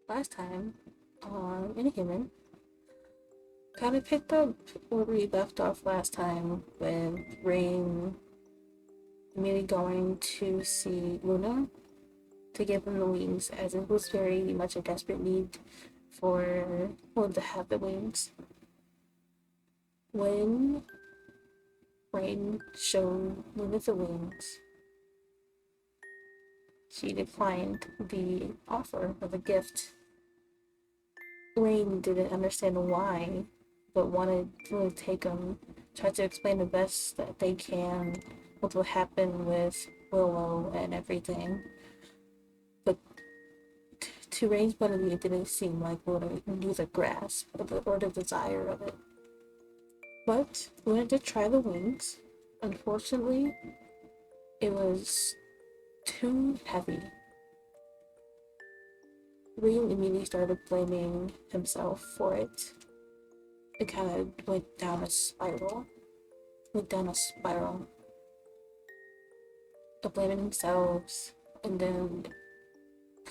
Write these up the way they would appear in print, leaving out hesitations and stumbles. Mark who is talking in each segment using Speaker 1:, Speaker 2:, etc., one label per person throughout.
Speaker 1: last time on Inhuman, kind of picked up where we left off last time with Raine immediately going to see Luna to give him the wings, as it was very much a desperate need for him to have the wings. When Raine showed Luna the wings, she declined the offer of the gift. Raine didn't understand why, but wanted to take them, try to explain the best that they can what will happen with Willow and everything. But to Raine's point of view, it didn't seem like Willow knew the grasp or the desire of it. But we went to try the wings. Unfortunately, it was too heavy. Raine immediately started blaming himself for it. It kind of went down a spiral. Went down a spiral of blaming themselves and then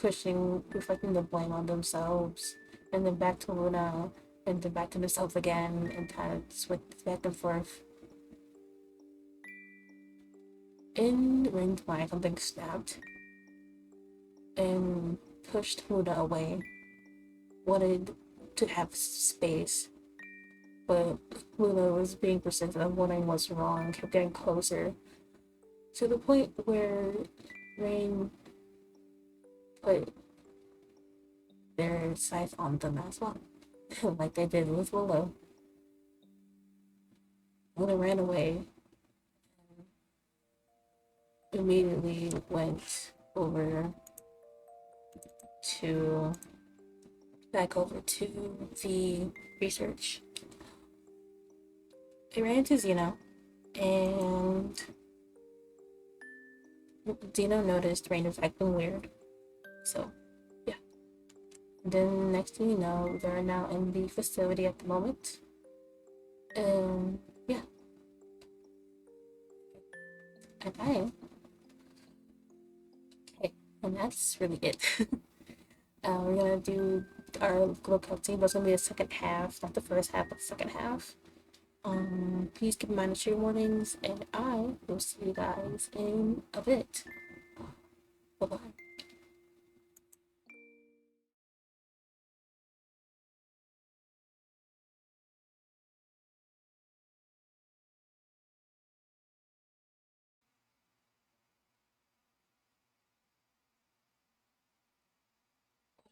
Speaker 1: reflecting the blame on themselves, and then back to Luna, and then back to themselves again, and kind of switch back and forth. In Raine's mind, something snapped and pushed Luna away. Wanted to have space, but Luna was being persistent and wondering what's wrong, kept getting closer to the point where Raine put their scythe on them as well, like they did with Willow. Luna ran away and immediately went over to back over to the research. They ran into Zeno, and Zeno noticed Raine was acting weird. So, yeah. And then next thing you know, they're now in the facility at the moment. And yeah. And I am. Okay. And that's really it. We're gonna do our little cutscene, but it's gonna be the second half, not the first half, but the second half. Please keep in mind the trigger warnings, and I will see you guys in a bit. Bye bye.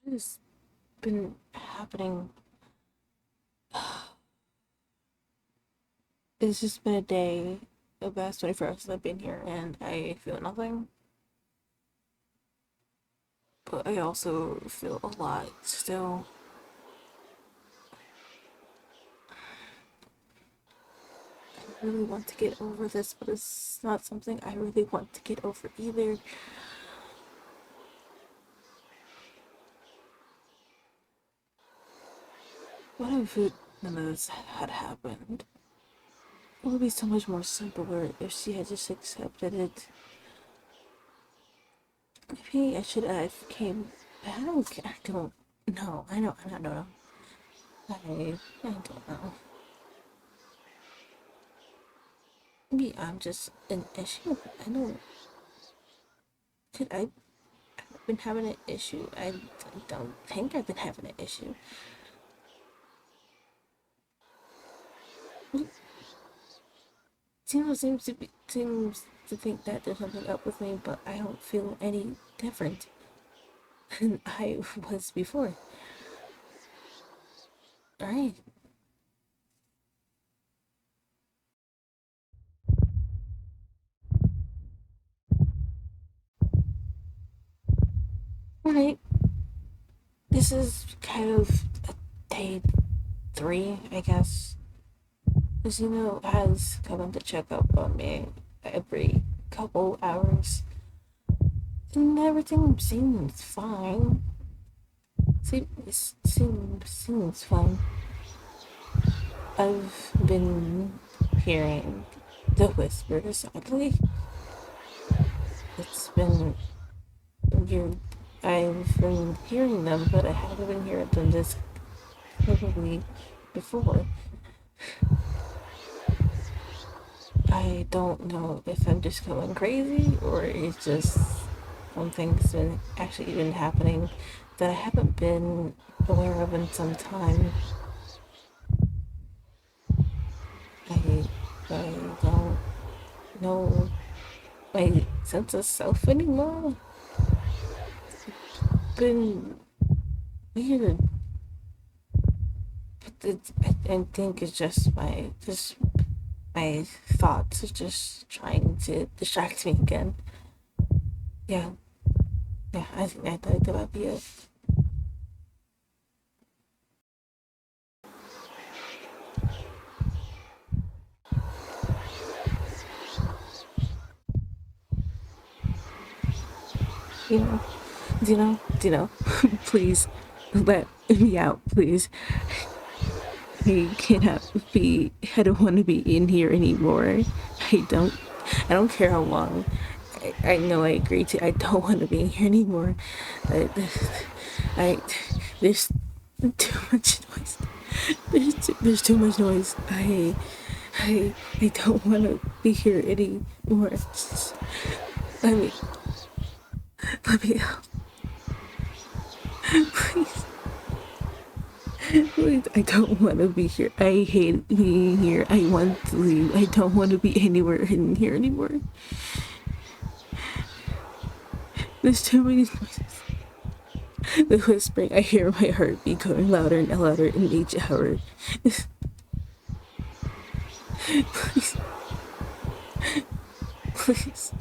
Speaker 1: What has been happening? It's just been a day, the past 24 hours I've been here, and I feel nothing. But I also feel a lot still. I really want to get over this, but it's not something I really want to get over either. What if none of this had happened? It would be so much more simpler if she had just accepted it. Maybe I should have came back. I don't know. I don't know. I don't know. Maybe I'm just an issue. I don't. Could I have been having an issue? I don't think I've been having an issue. Seems to think that there's something up with me, but I don't feel any different than I was before. Alright. Alright. This is kind of a day 3, I guess. Zeno has come to check up on me every couple hours. And everything seems fine. Seems fine. I've been hearing the whispers, oddly. It's been weird I've been hearing them, but I haven't been hearing them this clearly before. I don't know if I'm just going crazy or it's just something's been actually been happening that I haven't been aware of in some time. I I don't know my sense of self anymore. It's been weird. But I think it's just my thoughts are just trying to distract me again. Yeah, yeah, I thought that would be it. You know, please let me out, please. I don't want to be in here anymore. I don't, I don't care how long. I know I agree to, I don't want to be in here anymore. I, I there's too much noise. There's too much noise. I don't want to be here anymore. Let me, let me out. Please. Please, I don't want to be here. I hate being here. I want to leave. I don't want to be anywhere in here anymore. There's too many noises. The whispering, I hear my heartbeat going louder and louder in each hour. Please, please.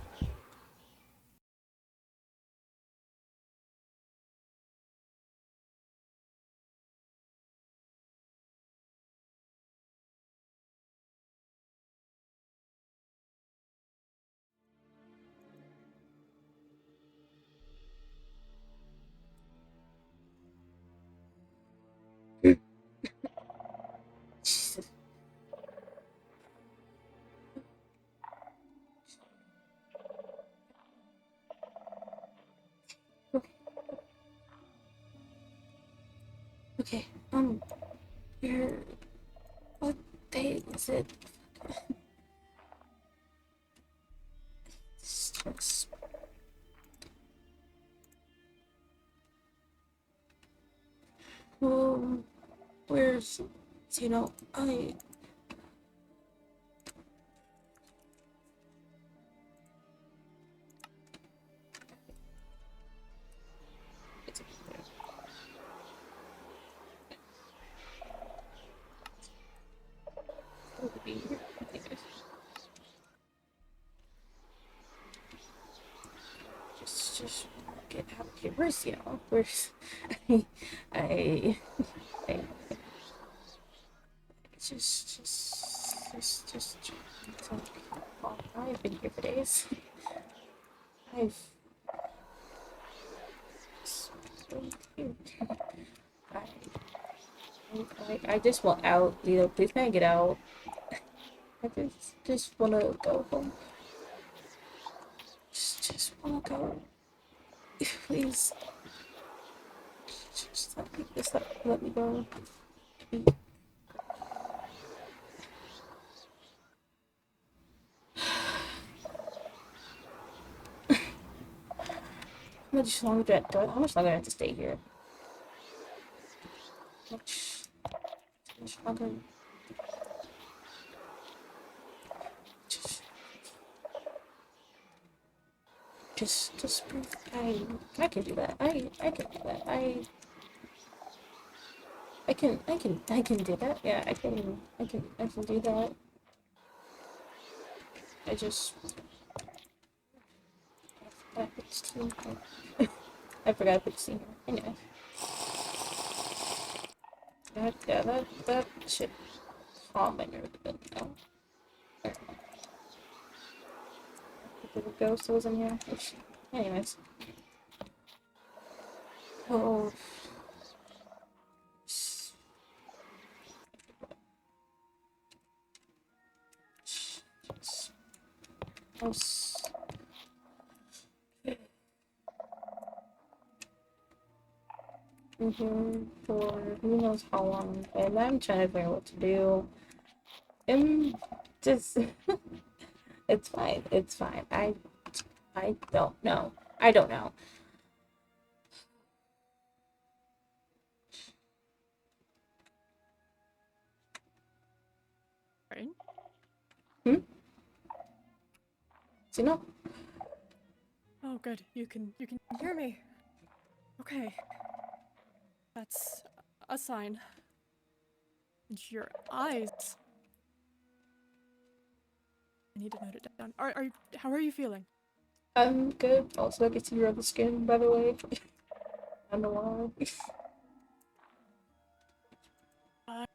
Speaker 1: Jesus. Okay, okay. Where, what day is it? Just, well, where's, I, it's supposed to be here. I think I just get out of here. Where's, where's, I, I, I just, well, I've been here for days. I've, so cute. I, I just want out, please can I get out? I just wanna go home. Just wanna go. Please, let me go. How much longer do I have to stay here? How much longer? Just, just breathe. I can do that. I can do that. I can do that. Yeah, I can do that. I just, I forgot which team. I forgot which team. Anyway, that should calm my nerves a bit now. The ghost was in here. Anyways, oh, I was, For who knows how long, and I'm trying to figure out what to do. I'm just, it's fine. It's fine. I don't know. I don't know.
Speaker 2: Raine?
Speaker 1: Hmm? Do you know?
Speaker 2: Oh, good. You can hear me. Okay. That's a sign. And your eyes. I need to note it down. How are you feeling?
Speaker 1: I'm good. Also, I can see your other skin, by the way. I don't know why.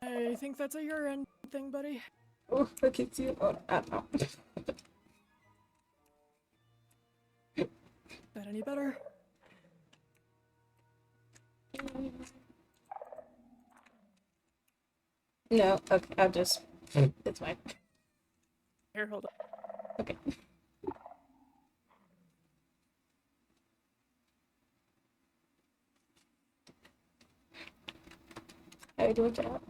Speaker 2: I think that's a urine thing, buddy.
Speaker 1: Oh, I can see it. Oh, I don't know.
Speaker 2: Is that any better?
Speaker 1: No, okay, I'll just. It's fine.
Speaker 2: Here, hold on.
Speaker 1: Okay. How are you doing, Jack?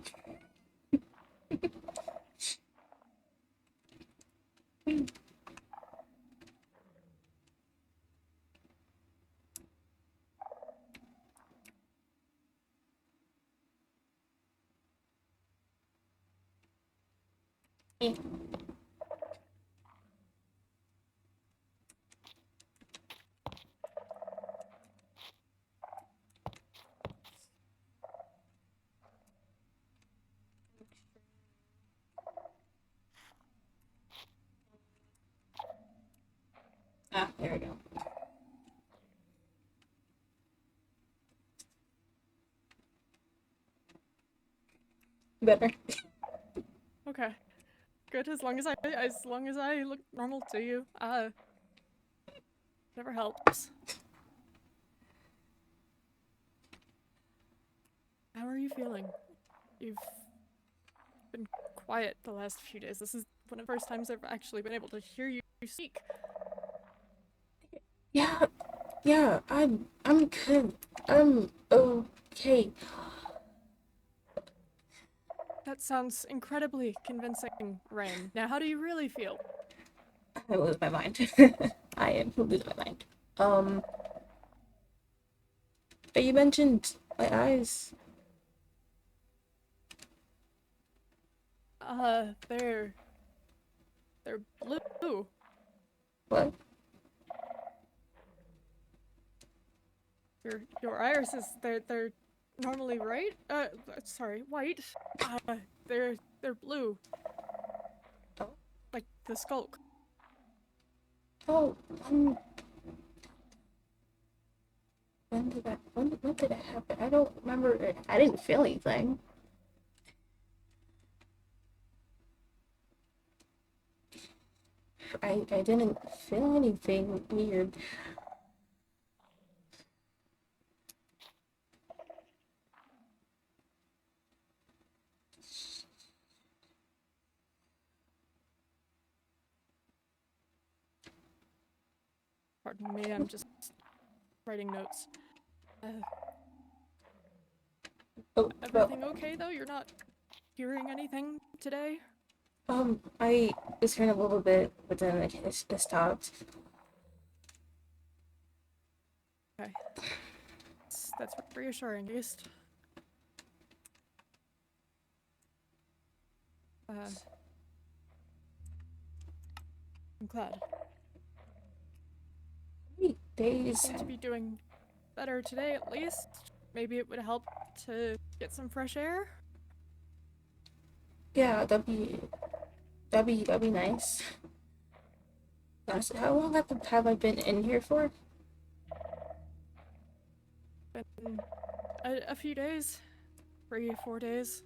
Speaker 1: Ah, there we go. Better.
Speaker 2: Okay. Good. As long as I look normal to you. Whatever helps. How are you feeling? You've been quiet the last few days. This is one of the first times I've actually been able to hear you speak.
Speaker 1: Yeah, yeah, I'm good. I'm okay.
Speaker 2: That sounds incredibly convincing, Raine. Now, how do you really feel?
Speaker 1: I lose my mind. I am losing my mind. But you mentioned my eyes.
Speaker 2: They're blue.
Speaker 1: What?
Speaker 2: Your irises, they're normally white. Uh, they're blue,
Speaker 1: Oh,
Speaker 2: like the skulk.
Speaker 1: oh, when did it happen? I don't remember it. I didn't feel anything. I didn't feel anything weird.
Speaker 2: Pardon me, I'm just writing notes. Uh,
Speaker 1: Oh, well,
Speaker 2: Everything okay though? You're not hearing anything today?
Speaker 1: I was hearing a little bit, but then it stopped.
Speaker 2: Okay, that's reassuring, at least. Uh, I'm glad.
Speaker 1: Wait,
Speaker 2: You
Speaker 1: days.
Speaker 2: seem to be doing better today, at least. Maybe it would help to get some fresh air?
Speaker 1: Yeah, that'd be nice. How long have I been in here for?
Speaker 2: Been a few days. 3, 4 days.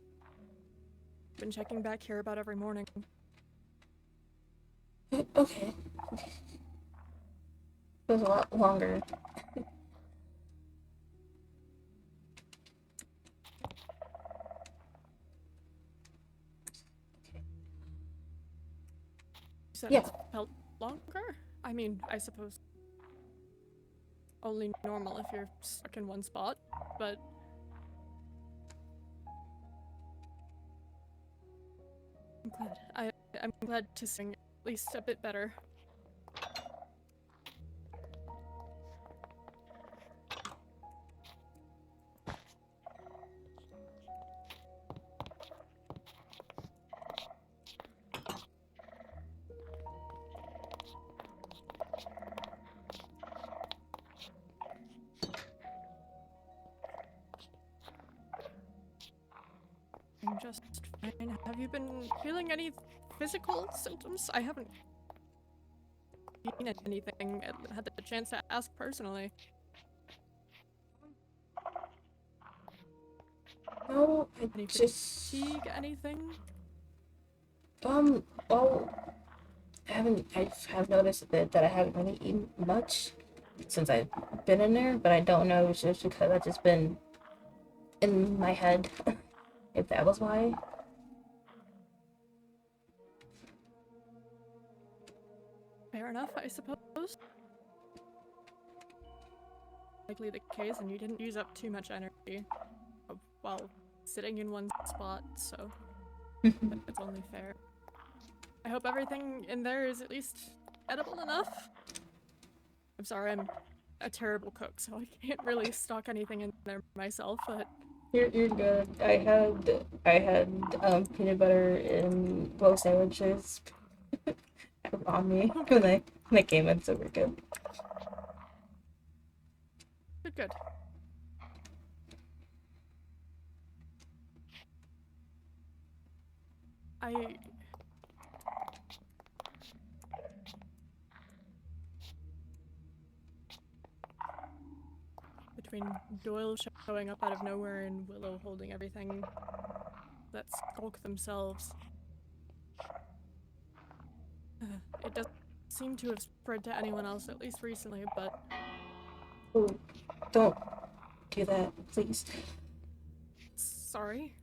Speaker 2: Been checking back here about every morning.
Speaker 1: Okay, it was a lot longer.
Speaker 2: You said
Speaker 1: Yeah,
Speaker 2: it's felt longer? I mean, I suppose only normal if you're stuck in one spot, but I'm glad to sing at least a bit better. I'm just fine. Have you been feeling any physical symptoms? I haven't seen anything, had the chance to ask personally.
Speaker 1: No, I
Speaker 2: Any
Speaker 1: just
Speaker 2: fatigue, anything?
Speaker 1: well, I've noticed that I haven't really eaten much since I've been in there, but I don't know if it's just because I've just been in my head, if that was why.
Speaker 2: Fair enough, I suppose. Likely the case, and you didn't use up too much energy while sitting in one spot, so it's only fair. I hope everything in there is at least edible enough. I'm sorry, I'm a terrible cook, so I can't really stock anything in there myself, but
Speaker 1: You're good. I had peanut butter and both sandwiches on me when
Speaker 2: okay.
Speaker 1: I came in, so we're good.
Speaker 2: Good. I between Doyle showing up out of nowhere and Willow holding everything that skulk themselves, it doesn't seem to have spread to anyone else, at least recently, but
Speaker 1: Oh, don't do that, please.
Speaker 2: sorry.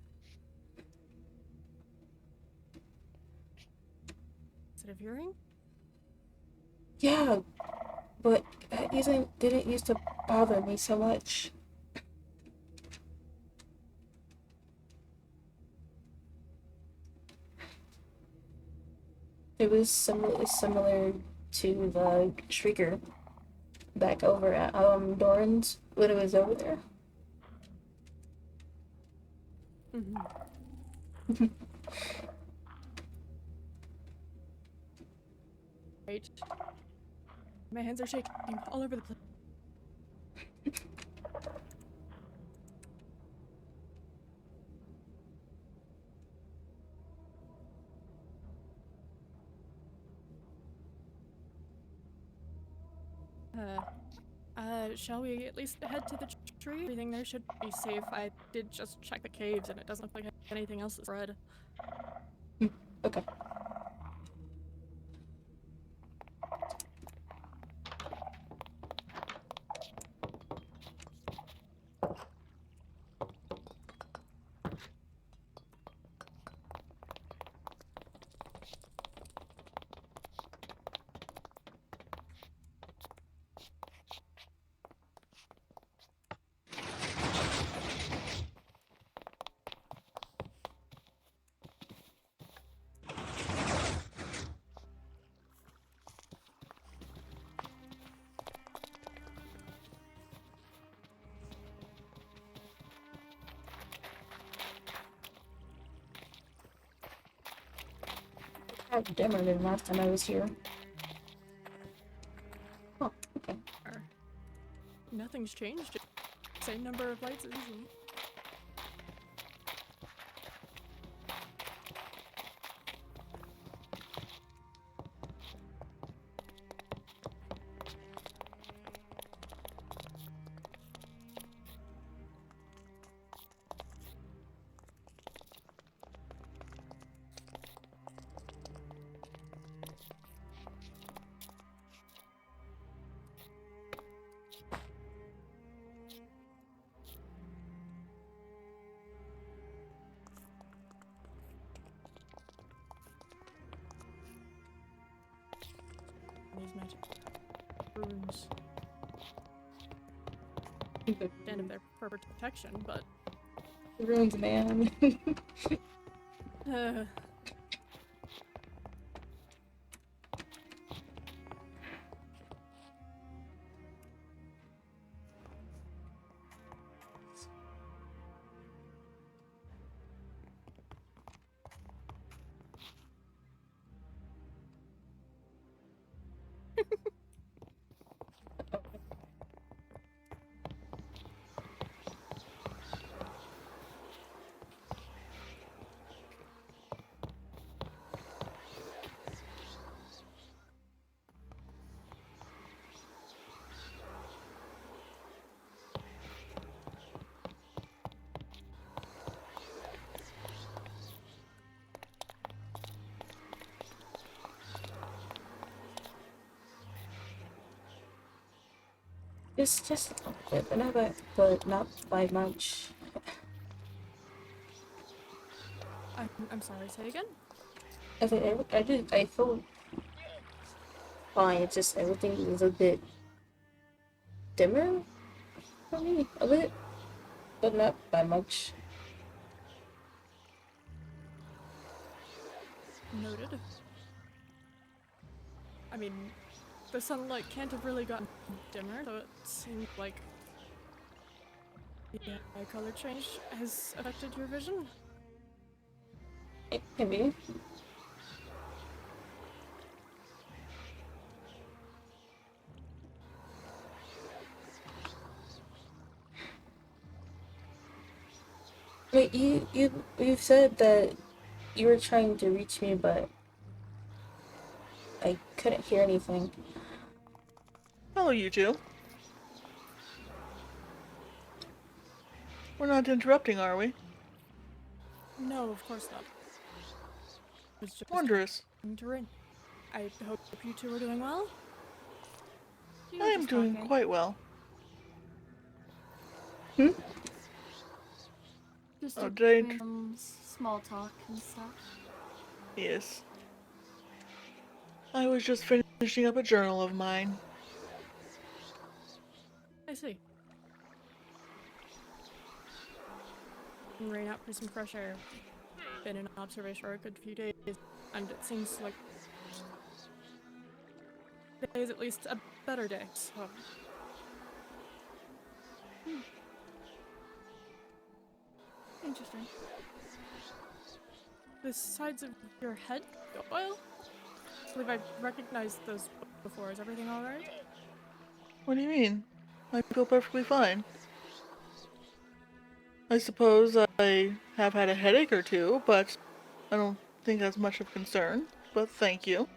Speaker 2: Is it of hearing?
Speaker 1: Yeah, but that didn't used to bother me so much. It was similar to the shrieker back over at Doran's when it was over there.
Speaker 2: Right. My hands are shaking all over the place. Shall we at least head to the tree? Everything there should be safe. I did just check the caves and it doesn't look like anything else is spread.
Speaker 1: Okay. It's dimmer than last time I was here. Oh, okay.
Speaker 2: Nothing's changed. Same number of lights as usual. These magic runes. And if they're for protection, but
Speaker 1: The ruins, man.
Speaker 2: uh,
Speaker 1: It's just a little bit, but not by much.
Speaker 2: I'm sorry, say again?
Speaker 1: I feel fine. It's just everything is a bit dimmer for me, a bit, but not by much.
Speaker 2: Noted. I mean, the sunlight can't have really gotten dimmer, so it seems like the eye color change has affected your vision.
Speaker 1: It can be. Wait, you've said that you were trying to reach me, but I couldn't hear anything.
Speaker 3: Hello, you two. We're not interrupting, are we?
Speaker 2: No, of course not. It was just
Speaker 3: Wondrous.
Speaker 2: to Raine. I hope you two are doing well.
Speaker 4: We
Speaker 3: I
Speaker 4: were
Speaker 3: am
Speaker 4: just
Speaker 3: doing
Speaker 4: talking.
Speaker 3: quite well.
Speaker 1: Hmm?
Speaker 4: Just
Speaker 3: Oh,
Speaker 4: doing some small talk and stuff.
Speaker 3: Yes. I was just finishing up a journal of mine.
Speaker 2: I see. Rain out for some fresh air. Been in observation for a good few days, and it seems like today is at least a better day, so.
Speaker 4: Interesting.
Speaker 2: The sides of your head, Doyle? I believe I've recognized those before. Is everything alright?
Speaker 3: What do you mean? I feel perfectly fine. I suppose I have had a headache or two, but I don't think that's much of concern. But thank you.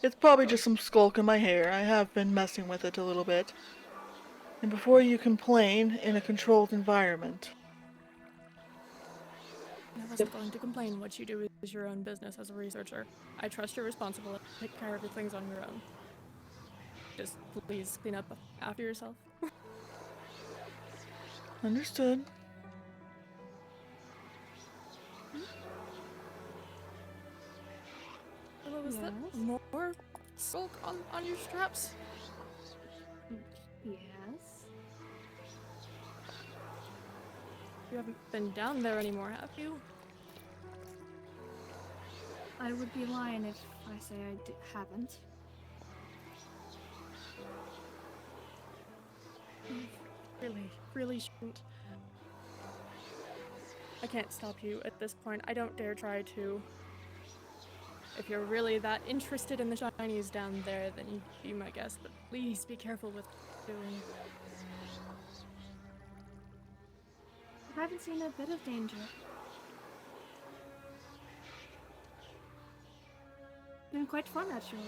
Speaker 3: It's probably just some skulk in my hair. I have been messing with it a little bit. And before you complain in a controlled environment.
Speaker 2: I wasn't going to complain. What you do is your own business as a researcher. I trust you're responsible and take care of your things on your own. Just please clean up after yourself.
Speaker 3: Understood.
Speaker 2: Hello, is that
Speaker 4: Yes?
Speaker 2: more silk on your straps?
Speaker 4: Yes.
Speaker 2: You haven't been down there anymore, have you?
Speaker 4: I would be lying if I say I haven't.
Speaker 2: Really shouldn't. I can't stop you at this point. I don't dare try to. If you're really that interested in the shinies down there, then you be my guest, but please be careful with what you're doing.
Speaker 4: I haven't seen a bit of danger. Been quite fun, actually.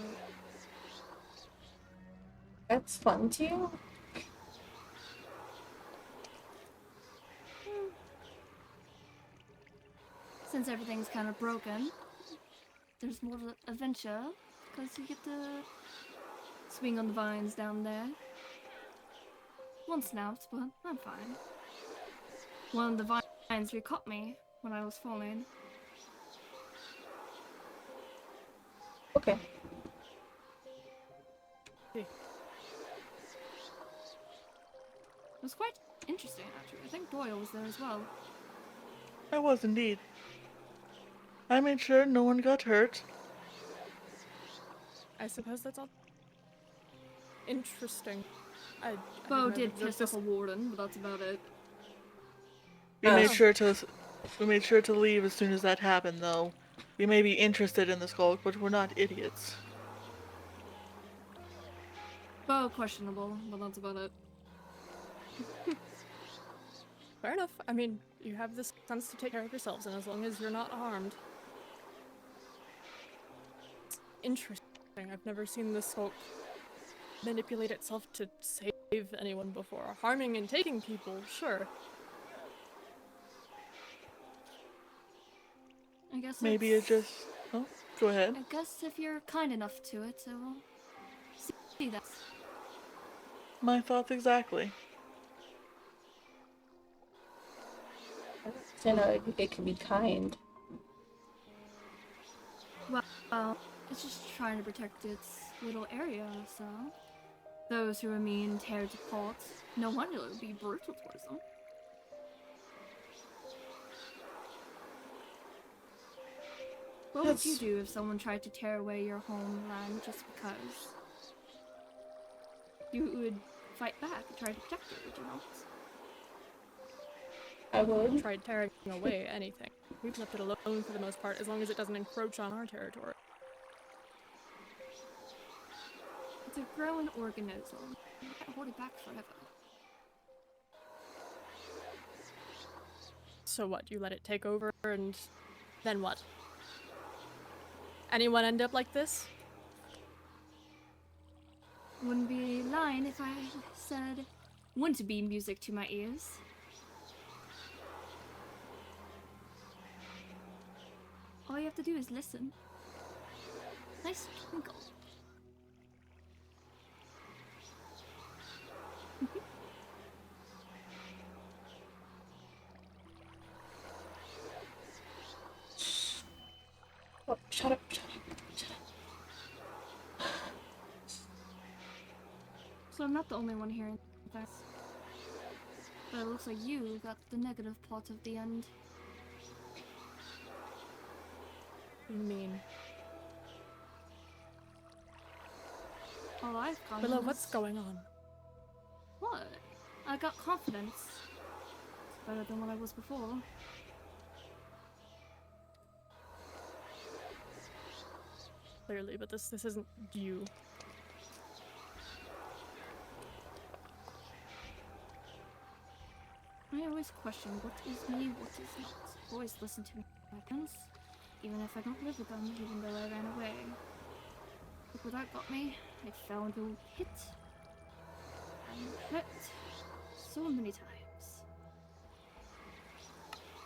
Speaker 1: That's fun to you?
Speaker 4: Since everything's kind of broken, there's more of an adventure, because you get to swing on the vines down there. One snapped, but I'm fine. One of the vines caught me when I was falling.
Speaker 1: Okay.
Speaker 4: It was quite interesting, actually. I think Doyle was there as well.
Speaker 3: I was indeed. I made sure no one got hurt.
Speaker 2: I suppose that's all interesting. I
Speaker 4: Bo
Speaker 2: didn't
Speaker 4: did
Speaker 2: know
Speaker 4: piss
Speaker 2: this.
Speaker 4: off a warden, but that's about it.
Speaker 3: We
Speaker 1: Oh.
Speaker 3: made sure to leave as soon as that happened, though. We may be interested in the skulk, but we're not idiots.
Speaker 4: Bo questionable, but that's about it.
Speaker 2: Fair enough. I mean, you have the sense to take care of yourselves, and as long as you're not harmed. It's interesting. I've never seen the skulk manipulate itself to save anyone before. Harming and taking people, sure.
Speaker 4: I guess
Speaker 3: Maybe it just... Oh, go ahead.
Speaker 4: I guess if you're kind enough to it, it will see that.
Speaker 3: My thoughts exactly.
Speaker 1: You know, it can be kind.
Speaker 4: Well, it's just trying to protect its little area, so. Those who are mean tear it apart. No wonder it would be brutal towards them. What would you
Speaker 3: Yes.
Speaker 4: do if someone tried to tear away your homeland just because? You would fight back and try to protect it, would you not?
Speaker 1: I would.
Speaker 2: Tried tearing away anything. We've left it alone for the most part, as long as it doesn't encroach on our territory.
Speaker 4: It's a growing organism. You can't hold it back forever.
Speaker 2: So what, you let it take over and then what? Anyone end up like this?
Speaker 4: Wouldn't be lying if I said wouldn't be music to my ears. All you have to do is listen. Nice twinkle.
Speaker 1: Oh, shut up, shut up, shut up.
Speaker 4: So I'm not the only one hearing that. But it looks like you got the negative part of the end.
Speaker 2: You mean?
Speaker 4: All I've got
Speaker 2: Willow,
Speaker 4: is...
Speaker 2: what's going on?
Speaker 4: What? I got confidence. It's better than what I was before.
Speaker 2: Clearly, but this isn't you.
Speaker 4: I always question what is me, what is not. Always listen to my friends, even if I don't live with them, even though I ran away. Look where that got me. I fell into a pit. I'm hurt so many times.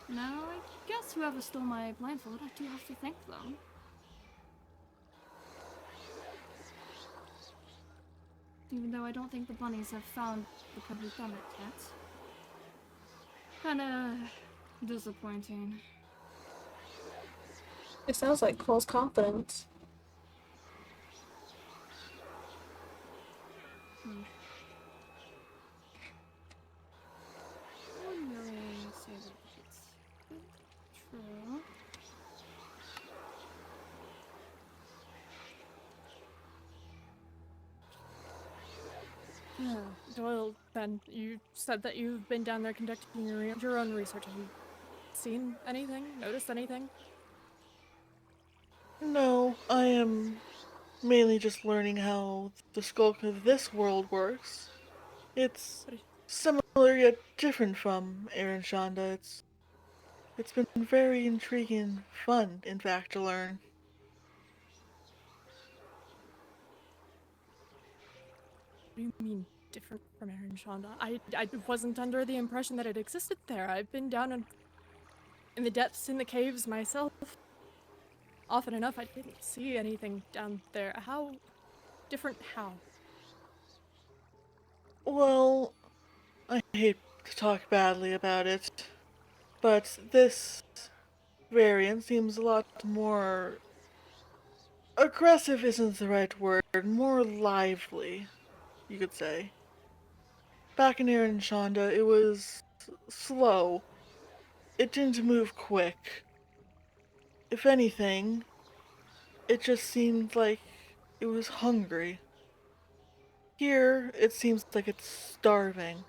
Speaker 4: Now, I guess whoever stole my blindfold, I do have to thank them. Even though I don't think the bunnies have found the person who's done it yet. Kinda disappointing.
Speaker 1: It sounds like Cole's confidence.
Speaker 4: I wouldn't really say that it's true.
Speaker 2: Doyle, then, you said that you've been down there conducting your own research. Have you seen anything? Noticed anything?
Speaker 3: No, I am mainly just learning how the skulk of this world works. It's
Speaker 2: What is-
Speaker 3: similar yet different from Aaron Shonda. It's been very intriguing and fun, in fact, to learn.
Speaker 2: What do you mean, different from Aaron Shonda? I wasn't under the impression that it existed there. I've been down in the depths in the caves myself. Often enough, I didn't see anything down there. How different? How?
Speaker 3: Well, I hate to talk badly about it, but this variant seems a lot more aggressive isn't the right word, more lively, you could say. Back in Aaron Shonda, it was slow. It didn't move quick. If anything, it just seemed like it was hungry. Here, it seems like it's starving.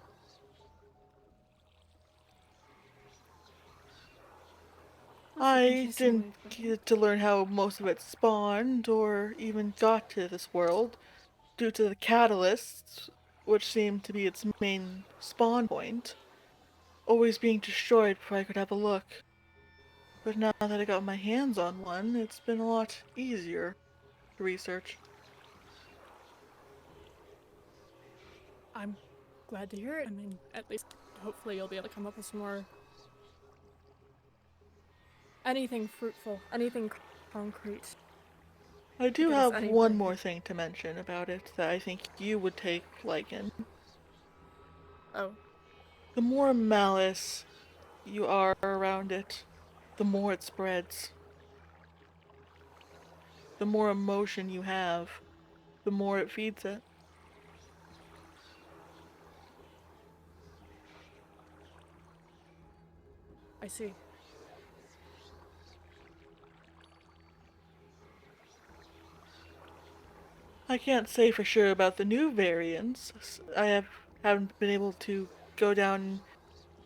Speaker 4: That's an
Speaker 3: I
Speaker 4: interesting
Speaker 3: didn't
Speaker 4: way of putting it.
Speaker 3: get to learn how most of it spawned or even got to this world due to the catalysts, which seemed to be its main spawn point, always being destroyed before I could have a look. But now that I got my hands on one, it's been a lot easier to research.
Speaker 2: I'm glad to hear it. I mean, at least hopefully you'll be able to come up with some more. Anything fruitful, anything concrete.
Speaker 3: I do
Speaker 2: Give us
Speaker 3: have
Speaker 2: any
Speaker 3: one
Speaker 2: way.
Speaker 3: more thing to mention about it that I think you would take like in.
Speaker 2: Oh,
Speaker 3: The more malice you are around it, the more it spreads. The more emotion you have, the more it feeds it.
Speaker 2: I see.
Speaker 3: I can't say for sure about the new variants. Haven't been able to go down and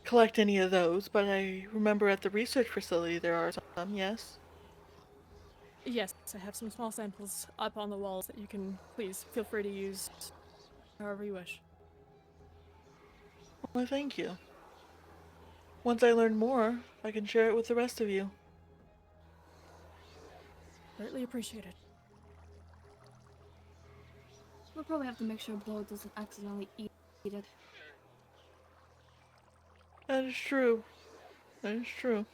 Speaker 3: collect any of those, but I remember at the research facility there are some, yes.
Speaker 2: Yes, I have some small samples up on the walls that you can please feel free to use however you wish.
Speaker 3: Well, thank you. Once I learn more, I can share it with the rest of you.
Speaker 2: Greatly appreciated.
Speaker 4: We'll probably have to make sure Blow doesn't accidentally eat it.
Speaker 3: That is true. That is true.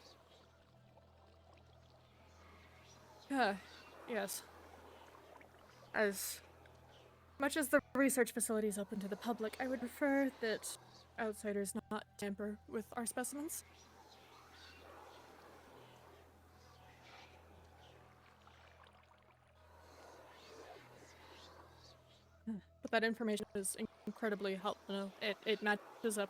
Speaker 2: Yes. As much as the research facility is open to the public, I would prefer that outsiders not tamper with our specimens. But that information is incredibly helpful. It matches up,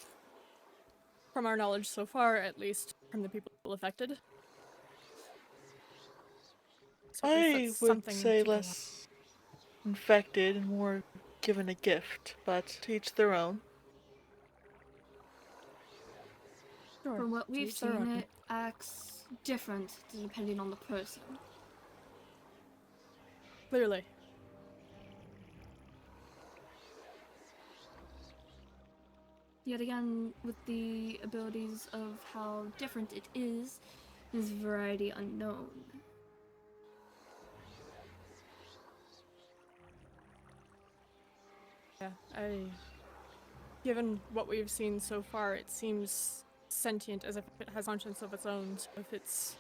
Speaker 2: from our knowledge so far, at least, from the people affected. So at least
Speaker 3: I
Speaker 2: that's
Speaker 3: would
Speaker 2: something
Speaker 3: say
Speaker 2: to go on.
Speaker 3: less infected and more given a gift, but to each their own.
Speaker 2: Sure,
Speaker 4: From what
Speaker 2: to
Speaker 4: we've
Speaker 2: each their
Speaker 4: seen,
Speaker 2: own.
Speaker 4: it acts different depending on the person.
Speaker 2: Clearly.
Speaker 4: Yet again, with the abilities of how different it is variety unknown.
Speaker 2: Yeah, given what we've seen so far, it seems sentient, as if it has conscience of its own. So if it's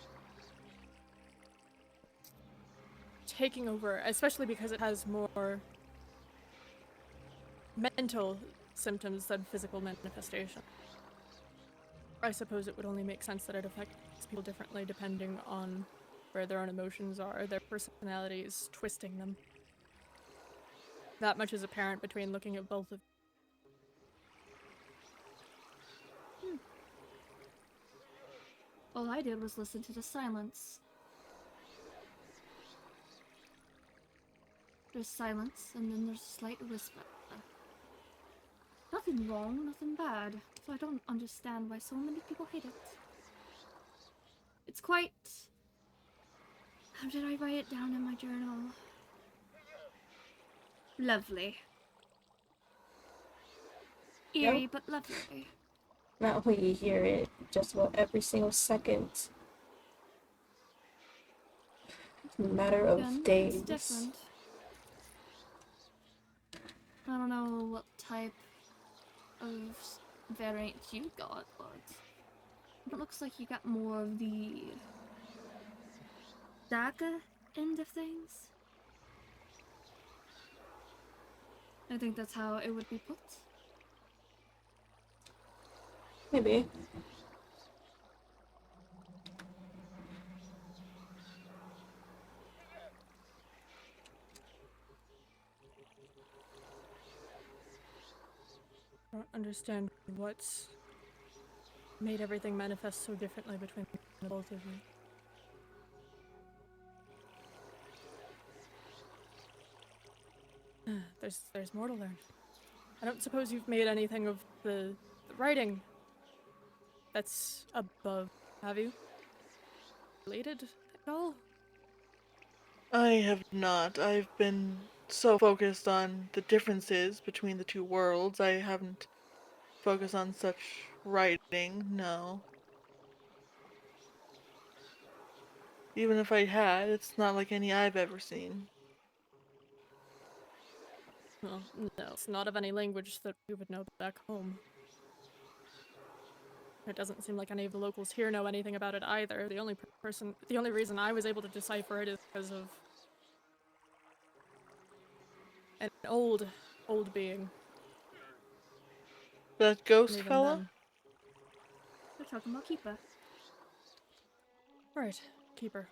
Speaker 2: taking over, especially because it has more mental symptoms than physical manifestation, I suppose it would only make sense that it affects people differently depending on where their own emotions are, their personalities, twisting them. That much is apparent between looking at both of.
Speaker 4: All I did was listen to the silence. There's silence, and then there's a slight whisper. Nothing wrong, nothing bad, so I don't understand why so many people hate it. It's quite... How did I write it down in my journal? Lovely. Eerie,
Speaker 1: Yep.
Speaker 4: but lovely.
Speaker 1: Not when you hear it just about every single second. In a matter of
Speaker 4: Again,
Speaker 1: days.
Speaker 4: it's different. I don't know what type of variant you got, but it looks like you got more of the dagger end of things. I think that's how it would be put.
Speaker 1: Maybe.
Speaker 2: I don't understand what's made everything manifest so differently between the both of you. There's more to learn. I don't suppose you've made anything of the writing that's above, have you? Related at all?
Speaker 3: I have not. I've been so focused on the differences between the two worlds, I haven't focused on such writing, no. Even if I had, it's not like any I've ever seen.
Speaker 2: Well, no, it's not of any language that we would know back home. It doesn't seem like any of the locals here know anything about it either. The only reason I was able to decipher it is because of old being.
Speaker 3: That ghost
Speaker 2: And even
Speaker 3: fella?
Speaker 2: then.
Speaker 4: We're talking about Keeper.
Speaker 2: Right, keeper.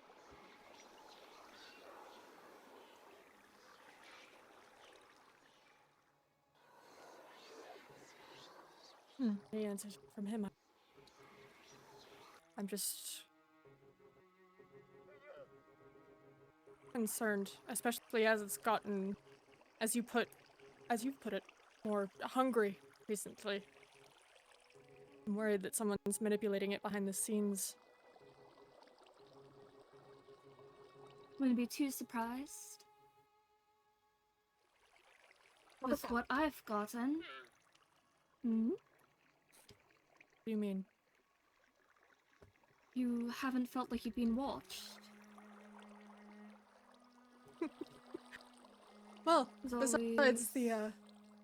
Speaker 2: Any answers from him? I'm just concerned, especially as it's gotten, as you've put it, more hungry recently. I'm worried that someone's manipulating it behind the scenes.
Speaker 4: Wouldn't be too surprised with what I've gotten. Hmm?
Speaker 2: What do you mean?
Speaker 4: You haven't felt like you've been watched.
Speaker 2: Well,
Speaker 4: There's
Speaker 2: besides the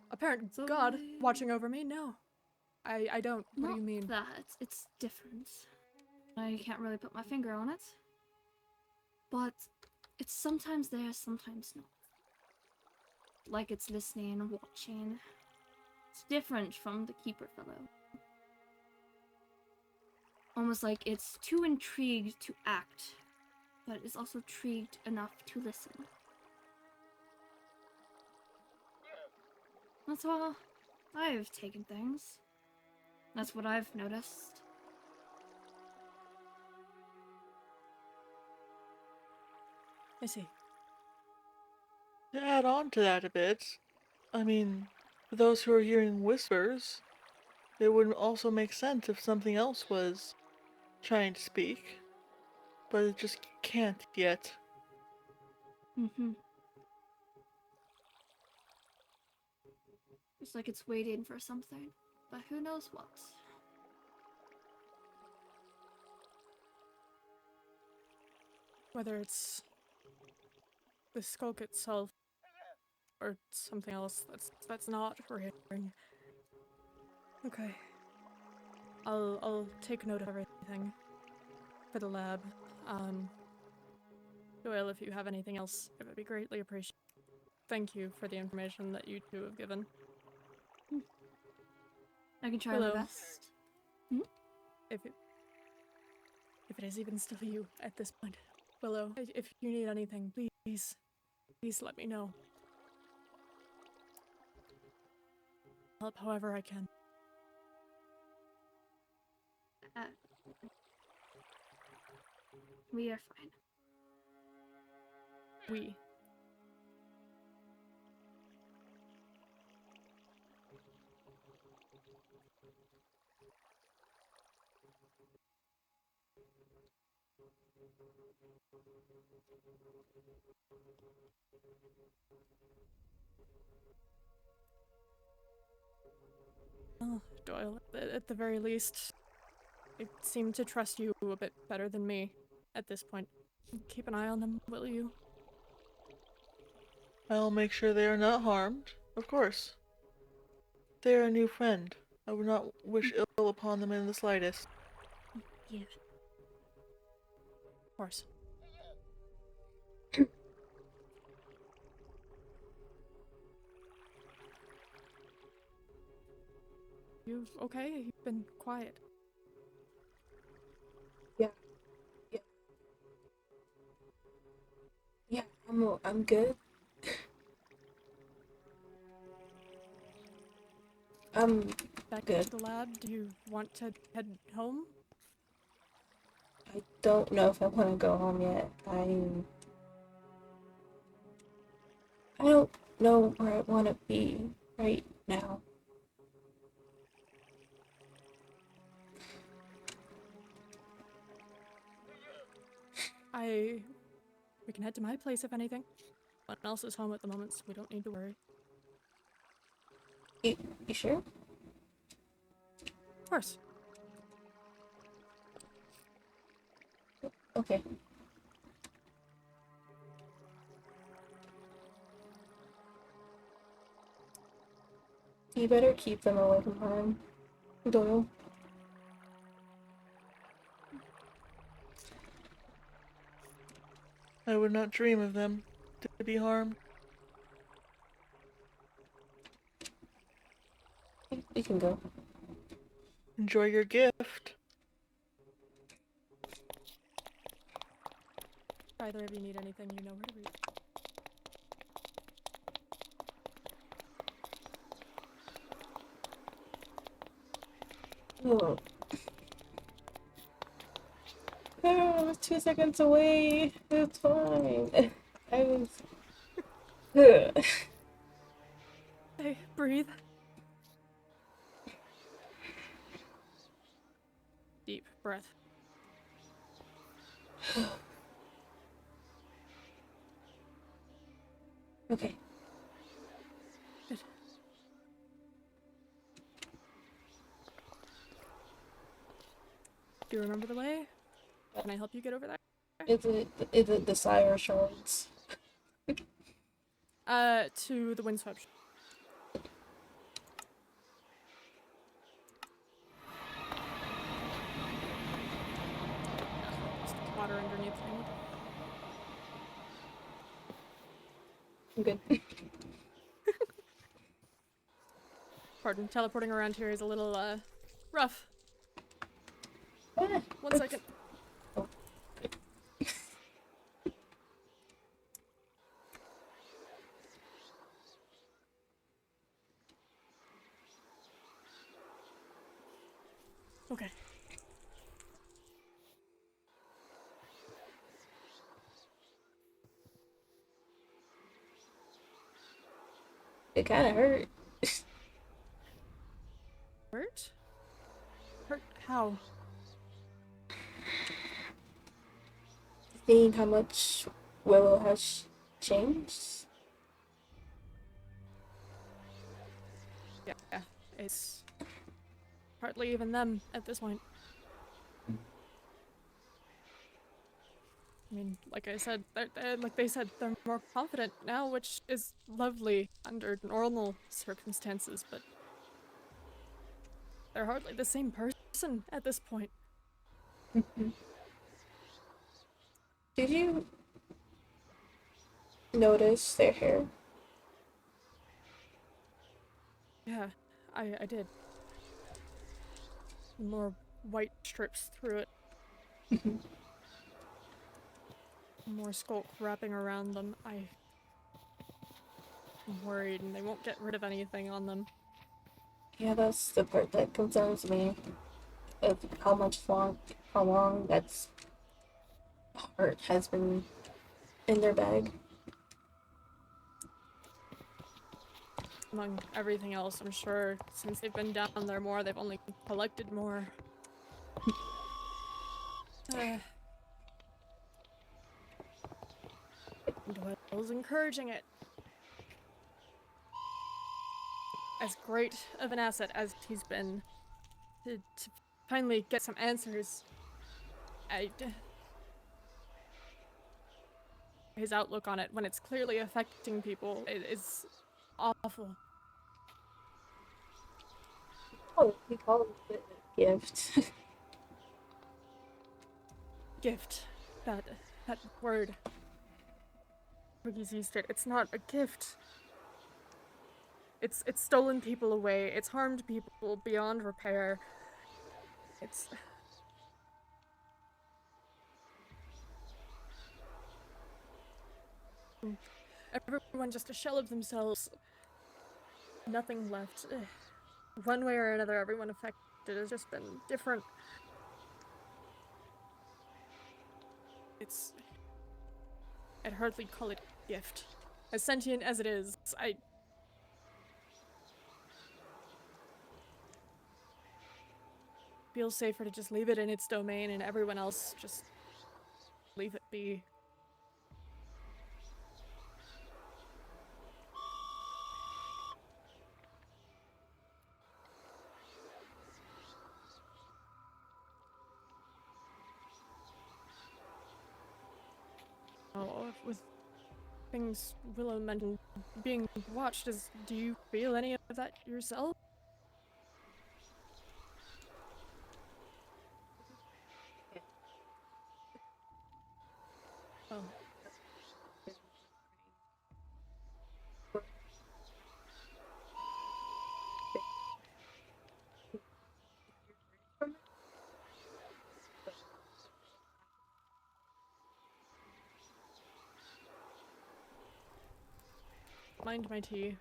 Speaker 2: apparent
Speaker 4: there's
Speaker 2: god
Speaker 4: always-
Speaker 2: watching over me, no. I don't. What do you mean?
Speaker 4: Not that. It's different. I can't really put my finger on it. But it's sometimes there, sometimes not. Like it's listening and watching. It's different from the Keeper fellow. Almost like it's too intrigued to act, but is also intrigued enough to listen. That's how I've taken things. That's what I've noticed.
Speaker 2: I see.
Speaker 3: To add on to that a bit, I mean, for those who are hearing whispers, it would also make sense if something else was trying to speak, but it just can't yet.
Speaker 4: Mm-hmm. It's like it's waiting for something, but who knows what.
Speaker 2: Whether it's the skulk itself or something else that's not reassuring. Okay. I'll take note of everything for the lab. Doyle, if you have anything else, it would be greatly appreciated. Thank you for the information that you two have given.
Speaker 4: I can try
Speaker 2: Hello.
Speaker 4: my best.
Speaker 2: If it is even still you at this point. Willow, if you need anything, please let me know. Help however I can.
Speaker 4: We are fine.
Speaker 2: We. Oh, Doyle, at the very least, I seem to trust you a bit better than me at this point. Keep an eye on them, will you?
Speaker 3: I'll make sure they are not harmed, of course. They are a new friend. I would not wish ill upon them in the slightest.
Speaker 4: Yeah.
Speaker 2: Of course. You okay? You've been quiet.
Speaker 1: Yeah. Yeah, I'm good. I'm
Speaker 2: Back
Speaker 1: good.
Speaker 2: to the lab? Do you want to head home?
Speaker 1: I don't know if I want to go home yet. I don't know where I want to be right now.
Speaker 2: We can head to my place if anything. No one else is home at the moment, so we don't need to worry.
Speaker 1: You sure?
Speaker 2: Of course.
Speaker 1: Okay. You better keep them away from harm, Doyle.
Speaker 3: I would not dream of them to be harmed.
Speaker 1: You can go.
Speaker 3: Enjoy your gift.
Speaker 2: If either of you need anything, you know where to reach.
Speaker 1: Oh. Oh, I was 2 seconds away. It's fine. I was. Ugh.
Speaker 2: Hey, breathe. Deep breath.
Speaker 1: Okay.
Speaker 2: Good. Do you remember the way? Can I help you get over there?
Speaker 1: Is it the Sire shards?
Speaker 2: To the windswept. Just water underneath me.
Speaker 1: I'm good.
Speaker 2: Pardon, teleporting around here is a little, rough.
Speaker 1: Ah,
Speaker 2: One second.
Speaker 1: Oh.
Speaker 2: Okay.
Speaker 1: It kind of hurt.
Speaker 2: Hurt? Hurt how?
Speaker 1: Seeing how much Willow has changed.
Speaker 2: Yeah, it's hardly even them at this point. I mean, like I said, like they said, they're more confident now, which is lovely under normal circumstances, but they're hardly the same person at this point.
Speaker 1: Did you notice their hair?
Speaker 2: Yeah, I did. More white strips through it. More skulk wrapping around them. I'm worried and they won't get rid of anything on them.
Speaker 1: Yeah, that's the part that concerns me. Of how long that's heart has been in their bag.
Speaker 2: Among everything else, I'm sure since they've been down there more, they've only collected more. Doyle's encouraging it. As great of an asset as he's been to finally get some answers, his outlook on it when it's clearly affecting people is awful.
Speaker 1: Oh, he called it a gift.
Speaker 2: Gift. That word. Cookies used it. It's not a gift. It's stolen people away. It's harmed people beyond repair. It's... Everyone just a shell of themselves. Nothing left. One way or another, everyone affected has just been different. I'd hardly call it a gift. As sentient as it is, I feel safer to just leave it in its domain and everyone else just leave it be. Oh, with things Willow mentioned being watched, do you feel any of that yourself? Oh. mind my tea.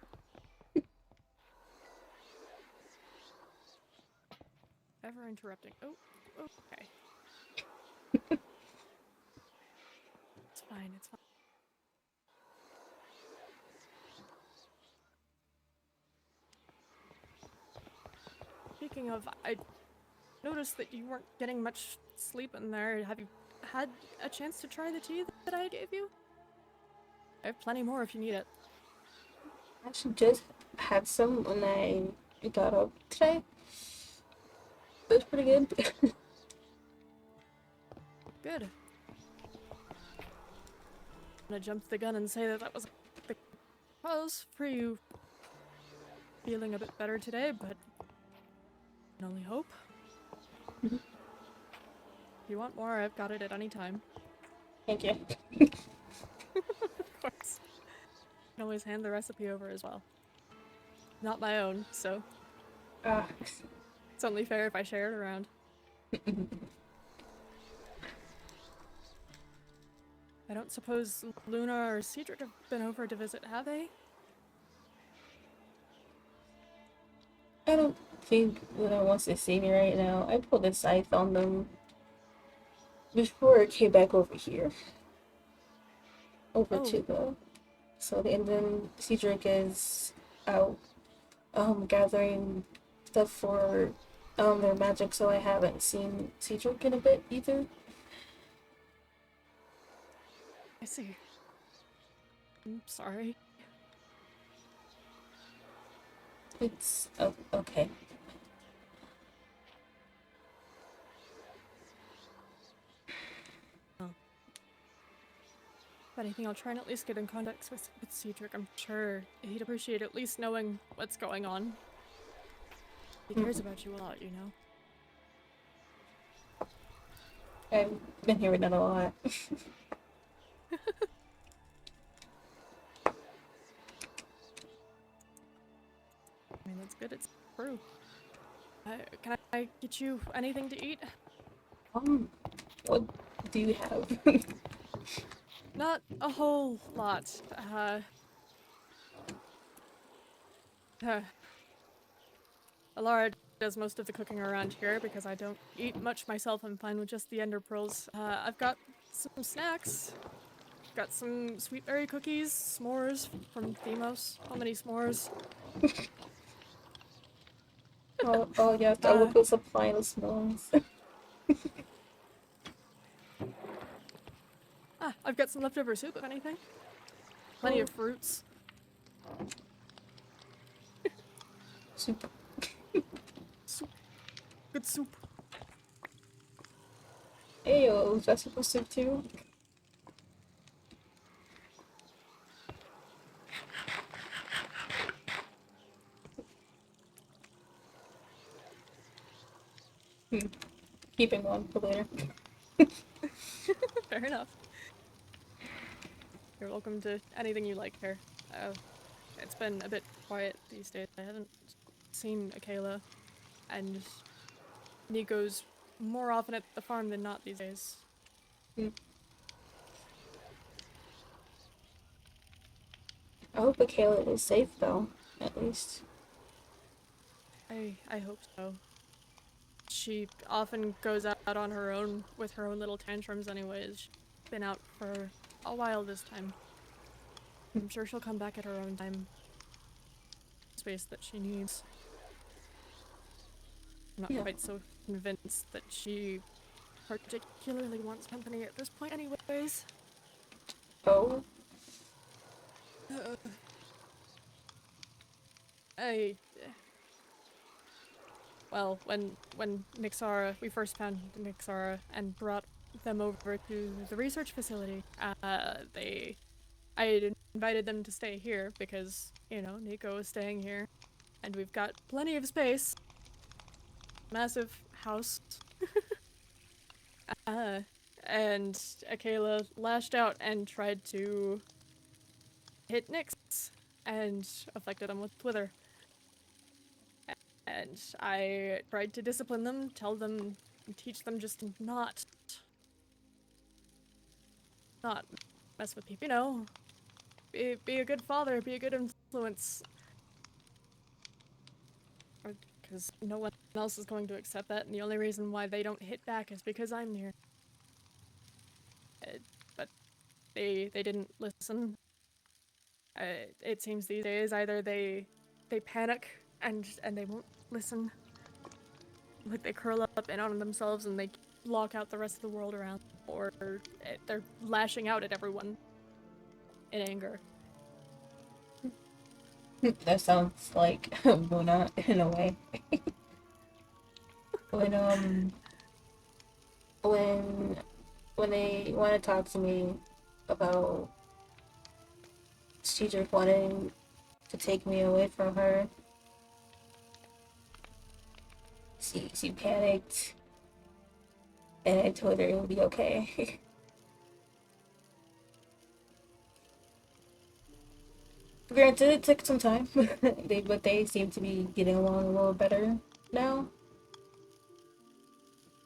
Speaker 2: Ever interrupting. Oh, okay. It's fine, it's fine. Speaking of, I noticed that you weren't getting much sleep in there. Have you had a chance to try the tea that I gave you? I have plenty more if you need it.
Speaker 1: I should just had some when I got up today. It was pretty good.
Speaker 2: Good. I'm gonna jump the gun and say that was the cause for you feeling a bit better today, but I can only hope. If you want more, I've got it at any time.
Speaker 1: Thank you.
Speaker 2: Of course. I can always hand the recipe over as well. Not my own, so it's only fair if I share it around. I don't suppose Luna or Cedric have been over to visit, have they?
Speaker 1: I don't think Luna wants to see me right now. I pulled a scythe on them before it came back over here. Over to the... So, and then Cedric is out gathering stuff for their magic, so I haven't seen Cedric in a bit either.
Speaker 2: I see. I'm sorry.
Speaker 1: It's okay.
Speaker 2: Oh. If anything, I'll try and at least get in contact with Cedric. I'm sure he'd appreciate at least knowing what's going on. He cares about you a lot, you know?
Speaker 1: I've been hearing that a lot.
Speaker 2: I mean, that's good. It's true. Can I get you anything to eat?
Speaker 1: What do you have?
Speaker 2: Not a whole lot. Alara does most of the cooking around here because I don't eat much myself. I'm fine with just the ender pearls. I've got some snacks. Got some sweet berry cookies, s'mores from Themos. How many s'mores?
Speaker 1: Oh yeah, the local supply of s'mores.
Speaker 2: I've got some leftover soup, if anything. Plenty of fruits.
Speaker 1: Soup.
Speaker 2: Soup. Good soup.
Speaker 1: Ayo, vegetable soup too. Keeping one for later.
Speaker 2: Fair enough. You're welcome to anything you like here. It's been a bit quiet these days. I haven't seen Akela, and Nico's more often at the farm than not these days.
Speaker 1: I hope Akela is safe though, at least.
Speaker 2: I hope so. She often goes out on her own with her own little tantrums anyways. She's been out for a while this time. I'm sure she'll come back at her own time. Space that she needs. I'm not quite so convinced that she particularly wants company at this point anyways.
Speaker 1: Oh.
Speaker 2: Well, when we first found Nixara and brought them over to the research facility, I had invited them to stay here because, you know, Nico is staying here, and we've got plenty of space. Massive house. And Akela lashed out and tried to hit Nyx and afflicted him with Wither. And I tried to discipline them, tell them, teach them just not mess with people, you know, be a good father, be a good influence. Because no one else is going to accept that, and the only reason why they don't hit back is because I'm near. But they didn't listen. It seems these days either they panic and they won't listen, like they curl up in on themselves and they block out the rest of the world around, or they're lashing out at everyone in anger.
Speaker 1: That sounds like Luna in a way. when when when they want to talk to me about Cedric wanting to take me away from her, she panicked, and I told her it would be okay. Granted, it took some time, but they seem to be getting along a little better now.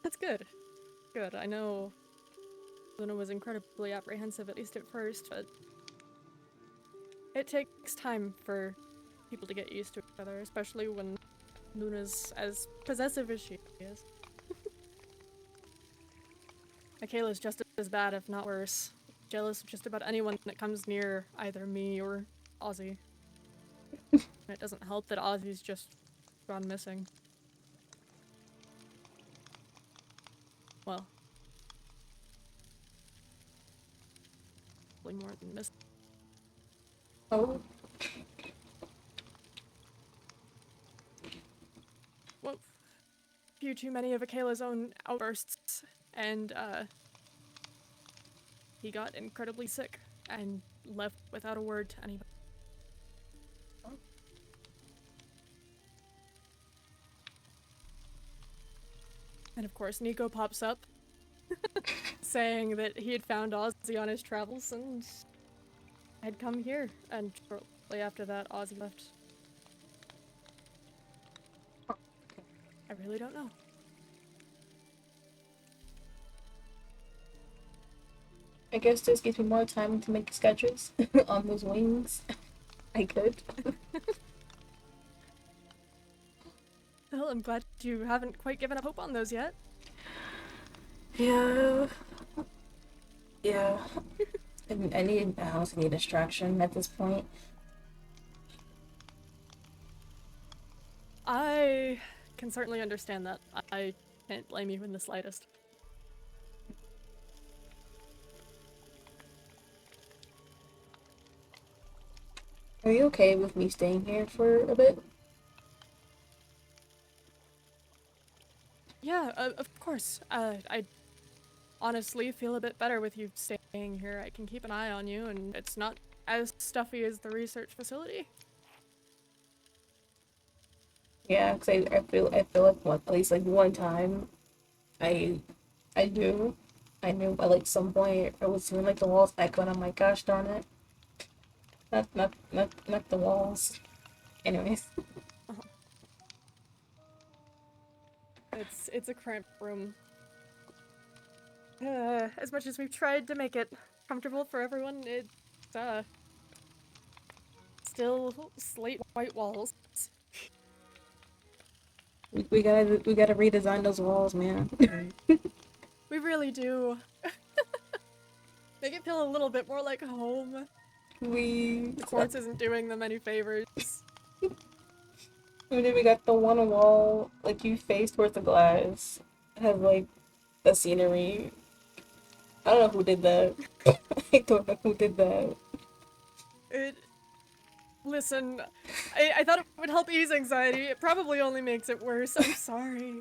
Speaker 2: That's good. Good. I know Luna was incredibly apprehensive, at least at first, but it takes time for people to get used to each other, especially when Luna's as possessive as she is. Michaela's just as bad, if not worse. Jealous of just about anyone that comes near either me or Ozzy. And it doesn't help that Ozzy's just gone missing. Well, probably more than missing.
Speaker 1: Oh,
Speaker 2: Well, few too many of Michaela's own outbursts, and he got incredibly sick and left without a word to anybody. And of course, Nico pops up, saying that he had found Ozzy on his travels and had come here, and shortly after that, Ozzy left. I really don't know.
Speaker 1: I guess this gives me more time to make sketches on those wings. I could.
Speaker 2: Well, I'm glad you haven't quite given up hope on those yet.
Speaker 1: Yeah. Yeah. I also need a distraction at this point.
Speaker 2: I can certainly understand that. I can't blame you in the slightest.
Speaker 1: Are you okay with me staying here for a bit?
Speaker 2: Yeah, of course. I honestly feel a bit better with you staying here. I can keep an eye on you, and it's not as stuffy as the research facility.
Speaker 1: Yeah, because I feel like at least like one time, I I knew I knew by like some point I was seeing like the walls echo, and I'm like, gosh darn it, not the walls. Anyways,
Speaker 2: It's a cramped room. As much as we've tried to make it comfortable for everyone, it's still slate white walls.
Speaker 1: we gotta redesign those walls, man.
Speaker 2: We really do. Make it feel a little bit more like home.
Speaker 1: We
Speaker 2: The quartz isn't doing them any favors.
Speaker 1: And then we got the one wall, like you face towards the glass, has like the scenery. I don't know who did that. I don't know who did that.
Speaker 2: Listen, I thought it would help ease anxiety. It probably only makes it worse. I'm sorry.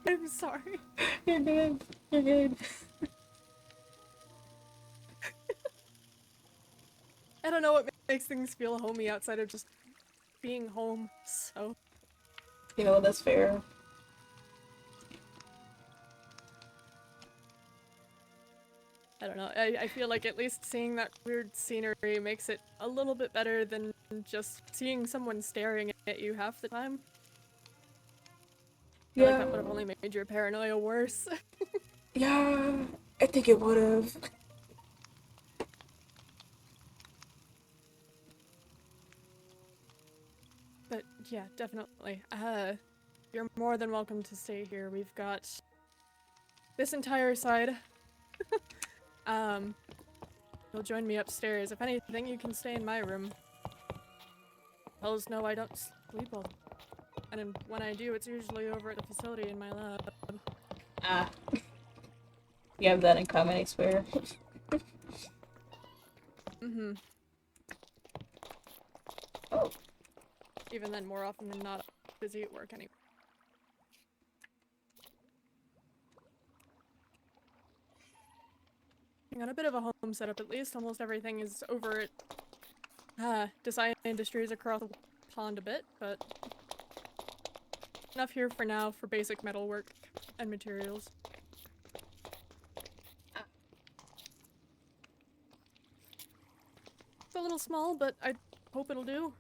Speaker 2: I'm sorry.
Speaker 1: You're good. You're good.
Speaker 2: I don't know what makes things feel homey outside of just being home, so.
Speaker 1: You know, that's fair.
Speaker 2: I don't know. I feel like at least seeing that weird scenery makes it a little bit better than just seeing someone staring at you half the time. I feel like that would have only made your paranoia worse.
Speaker 1: Yeah, I think it would have.
Speaker 2: Yeah, definitely. You're more than welcome to stay here. We've got this entire side. You'll join me upstairs. If anything, you can stay in my room. Hells no, I don't sleep all. And when I do, it's usually over at the facility in my lab.
Speaker 1: Ah. We have that in common, I swear.
Speaker 2: Mm-hmm.
Speaker 1: Oh.
Speaker 2: Even then, more often than not, I'm busy at work anyway. Got a bit of a home setup at least. Almost everything is over at Design Industries across the pond a bit, but enough here for now for basic metalwork and materials. It's a little small, but I hope it'll do.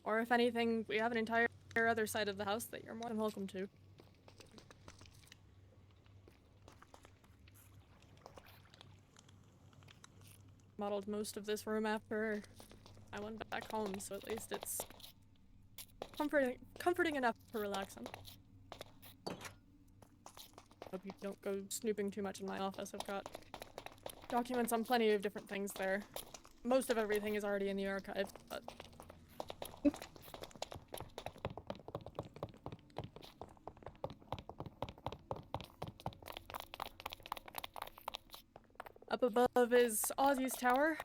Speaker 2: Or if anything, we have an entire other side of the house that you're more than welcome to. Modeled most of this room after I went back home, so at least it's comforting enough to relax in. Hope you don't go snooping too much in my office. I've got documents on plenty of different things there. Most of everything is already in the archive, but... Up above is Ozzy's tower.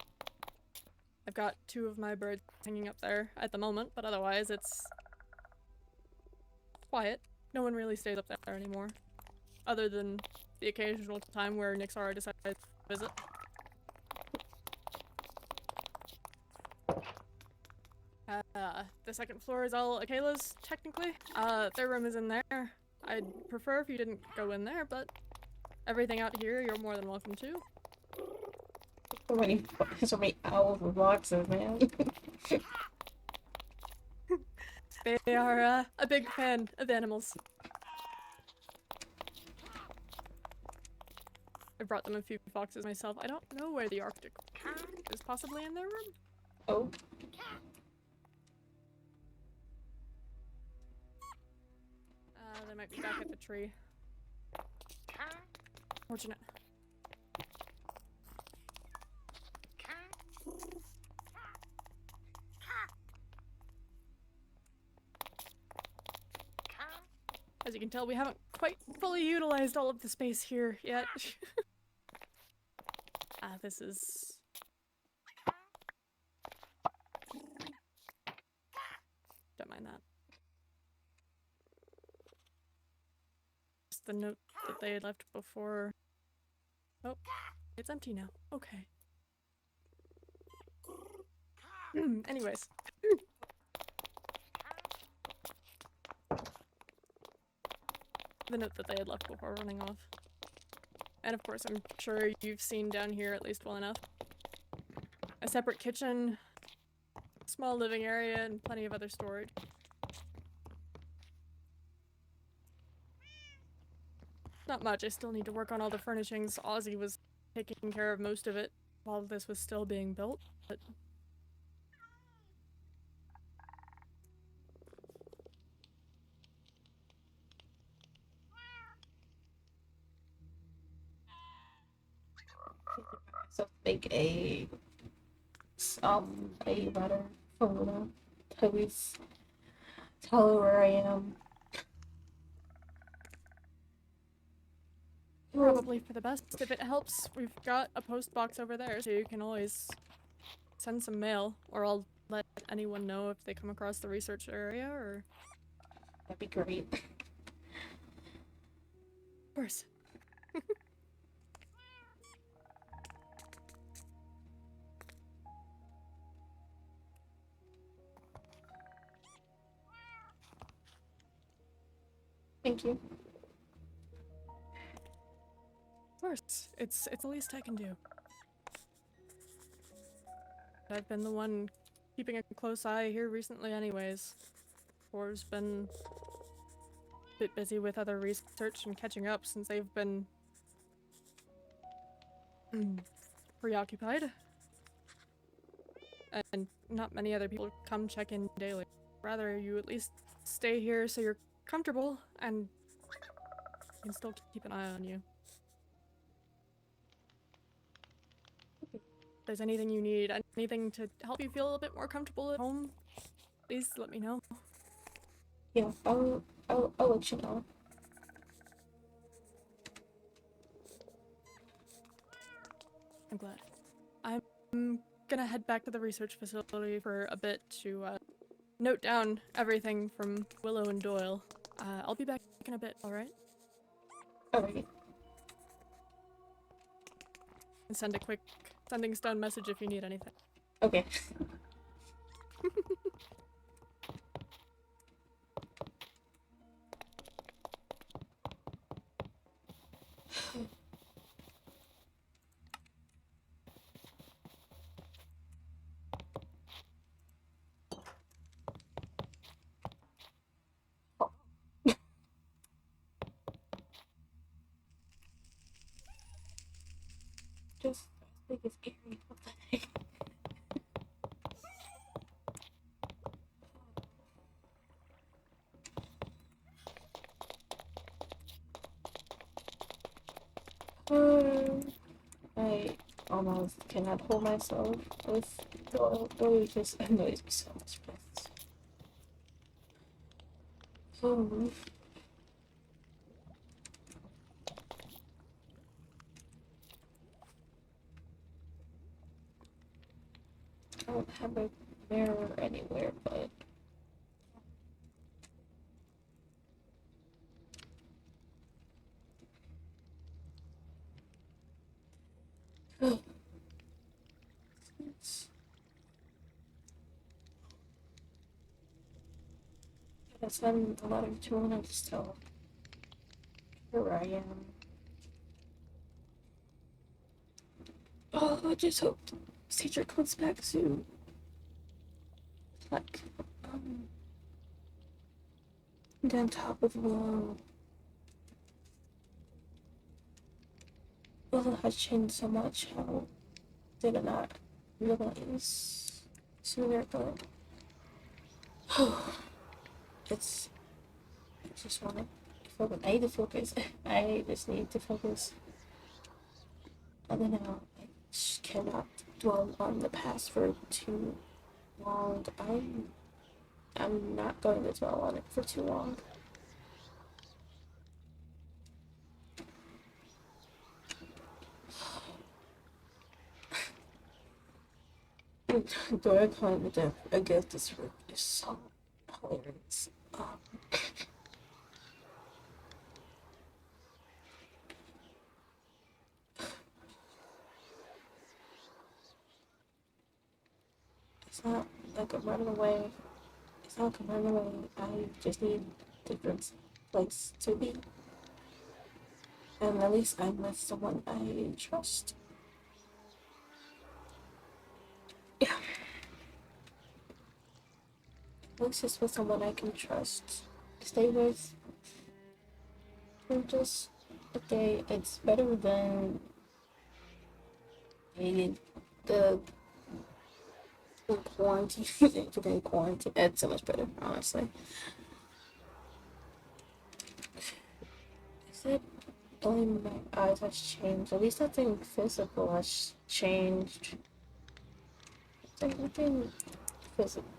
Speaker 2: I've got 2 of my birds hanging up there at the moment, but otherwise it's quiet. No one really stays up there anymore. Other than the occasional time where Nixara decides to visit. The second floor is all Akela's, technically. Their room is in there. I'd prefer if you didn't go in there, but everything out here you're more than welcome to.
Speaker 1: So many owls and boxes, man.
Speaker 2: They are a big fan of animals. I brought them a few foxes myself. I don't know where the Arctic is, possibly in their room.
Speaker 1: Oh.
Speaker 2: They might be back at the tree. Fortunate. As you can tell, we haven't quite fully utilized all of the space here yet. This is... Don't mind that. Just the note that they had left before... Oh, it's empty now. Okay. Anyways. The note that they had left before running off. And of course, I'm sure you've seen down here at least well enough. A separate kitchen, small living area, and plenty of other storage. Not much, I still need to work on all the furnishings. Ozzy was taking care of most of it while this was still being built, but...
Speaker 1: So make a letter for Toby's. Tell her where I am.
Speaker 2: Probably for the best. If it helps, we've got a post box over there, so you can always send some mail, or I'll let anyone know if they come across the research area, or...
Speaker 1: That'd be great.
Speaker 2: Of course.
Speaker 1: Thank you.
Speaker 2: Of course. It's the least I can do. I've been the one keeping a close eye here recently anyways. Or's been a bit busy with other research and catching up since they've been preoccupied. And not many other people come check in daily. rather you at least stay here so you're comfortable and can still keep an eye on you. If there's anything you need, anything to help you feel a bit more comfortable at home, please let me know.
Speaker 1: Yeah, I'll let you know.
Speaker 2: I'm glad. I'm gonna head back to the research facility for a bit to note down everything from Willow and Doyle. I'll be back in a bit, alright?
Speaker 1: Alright.
Speaker 2: And send a quick sending stone message if you need anything.
Speaker 1: Okay. Just as big as Gary. What the heck? I almost cannot hold myself with Doyle just annoys me so much. Oh. I don't have a mirror anywhere, but I send a letter to him and just tell him here I am. Oh, I just hope teacher comes back soon. Like, and on top of Willow has changed so much. How did I not realize sooner? But it's. I just want to focus. I need to focus. I just need to focus. And then I just cannot dwell on the past for too long. I'm not going to dwell on it for too long. Dora calling it a gift is so hilarious. It's not like I'm running away. It's not like I'm running away. I just need a different place to be. And at least I'm with someone I trust. Yeah. At least it's with someone I can trust. Stay with for just a day. It's better than the quarantine. Freaking quarantine. It's so much better, honestly. Is it only my eyes has changed? At least nothing physical has changed. Like nothing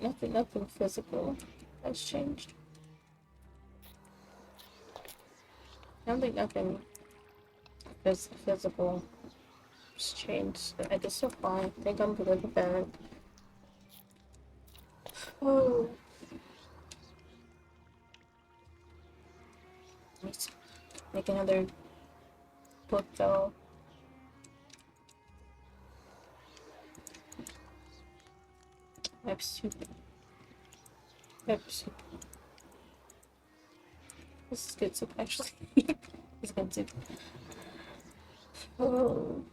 Speaker 1: nothing physical has changed. I don't think nothing physical has changed. I guess so far. I think I'm good with that. Oh. Let's make another book though. Pep soup. Pep soup. This is good soup actually. It's good soup. Oh.